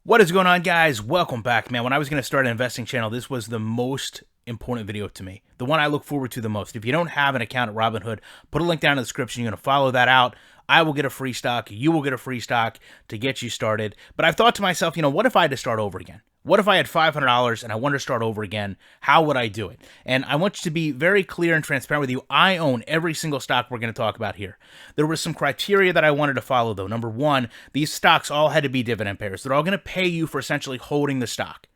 What is going on, guys? Welcome back, man. When I was going to start an investing channel, this was the most important video to me. The one I look forward to the most. If you don't have an account at Robinhood, put a link down in the description. You're going to follow that out. I will get a free stock. You will get a free stock to get you started. But I've thought to myself, what if I had to start over again? What if I had $500 and I wanted to start over again? How would I do it? And I want you to be very clear and transparent with you. I own every single stock we're going to talk about here. There was some criteria that I wanted to follow, though. Number one, these stocks all had to be dividend payers. They're all going to pay you for essentially holding the stock.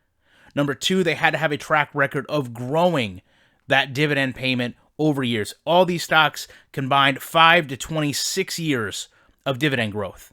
Number two, they had to have a track record of growing that dividend payment over years. All these stocks combined 5 to 26 years of dividend growth.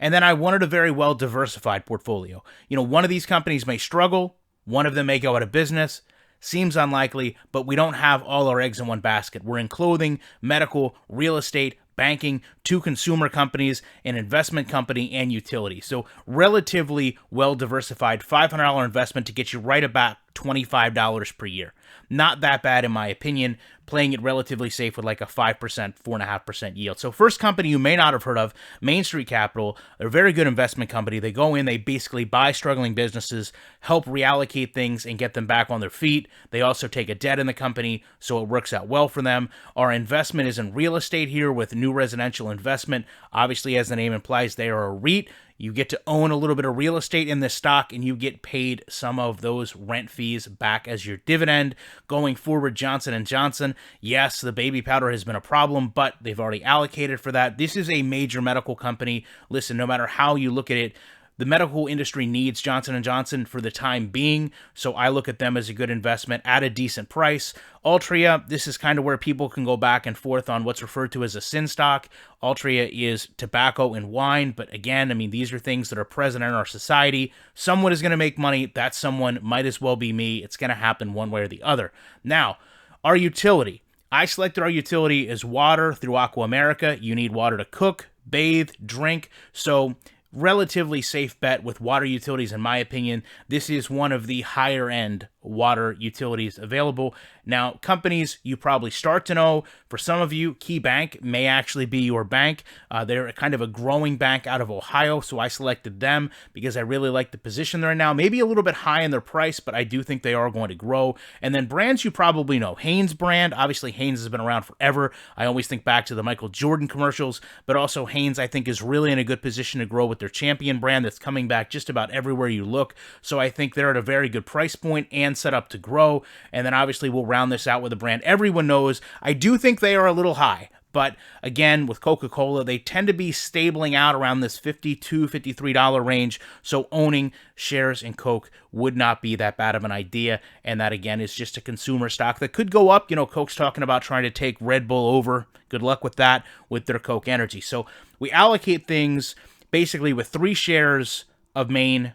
And then I wanted a very well diversified portfolio. One of these companies may struggle, one of them may go out of business. Seems unlikely, but we don't have all our eggs in one basket. We're in clothing, medical, real estate, banking, two consumer companies, an investment company, and utility. So relatively well diversified, $500 investment to get you right about $25 per year. Not that bad in my opinion, playing it relatively safe with like a 5%, 4.5% yield. So first company you may not have heard of, Main Street Capital. They're a very good investment company. They go in, they basically buy struggling businesses, help reallocate things and get them back on their feet. They also take a debt in the company, so it works out well for them. Our investment is in real estate here with new residential investment. Obviously, as the name implies, they are a REIT. You get to own a little bit of real estate in this stock, and you get paid some of those rent fees back as your dividend. Going forward, Johnson & Johnson, yes, the baby powder has been a problem, but they've already allocated for that. This is a major medical company. Listen, no matter how you look at it, the medical industry needs Johnson & Johnson for the time being, so I look at them as a good investment at a decent price. Altria, this is kind of where people can go back and forth on what's referred to as a sin stock. Altria is tobacco and wine, but again, these are things that are present in our society. Someone is going to make money. That someone might as well be me. It's going to happen one way or the other. Now, our utility. I selected our utility as water through Aqua America. You need water to cook, bathe, drink, so relatively safe bet with water utilities, in my opinion. This is one of the higher end water utilities available. Now, companies you probably start to know. For some of you, KeyBank may actually be your bank. They're kind of a growing bank out of Ohio, so I selected them because I really like the position they're in now. Maybe a little bit high in their price, but I do think they are going to grow. And then brands you probably know. Hanesbrands, obviously Hanes has been around forever. I always think back to the Michael Jordan commercials, but also Hanes I think is really in a good position to grow with their champion brand that's coming back just about everywhere you look. So I think they're at a very good price point and set up to grow. And then obviously we'll round this out with a brand everyone knows. I do think they are a little high, but again, with Coca-Cola, they tend to be stabling out around this $52, $53 range. So owning shares in Coke would not be that bad of an idea. And that again is just a consumer stock that could go up. Coke's talking about trying to take Red Bull over. Good luck with that with their Coke Energy. So we allocate things basically with 3 shares of Maine,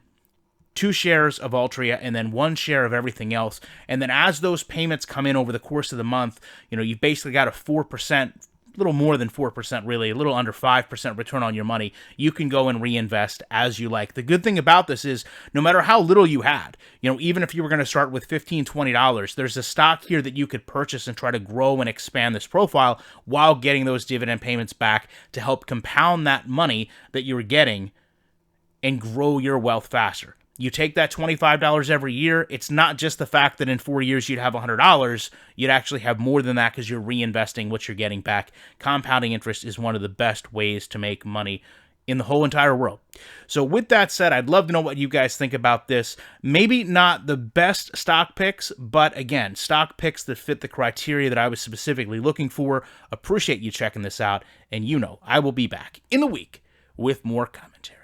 2 shares of Altria, and then 1 share of everything else. And then as those payments come in over the course of the month, you've basically got a 4%, a little more than 4% really, a little under 5% return on your money. You can go and reinvest as you like. The good thing about this is no matter how little you had, even if you were going to start with $15, $20, there's a stock here that you could purchase and try to grow and expand this profile while getting those dividend payments back to help compound that money that you were getting and grow your wealth faster. You take that $25 every year, it's not just the fact that in 4 years you'd have $100, you'd actually have more than that because you're reinvesting what you're getting back. Compounding interest is one of the best ways to make money in the whole entire world. So with that said, I'd love to know what you guys think about this. Maybe not the best stock picks, but again, stock picks that fit the criteria that I was specifically looking for. Appreciate you checking this out, and I will be back in the week with more commentary.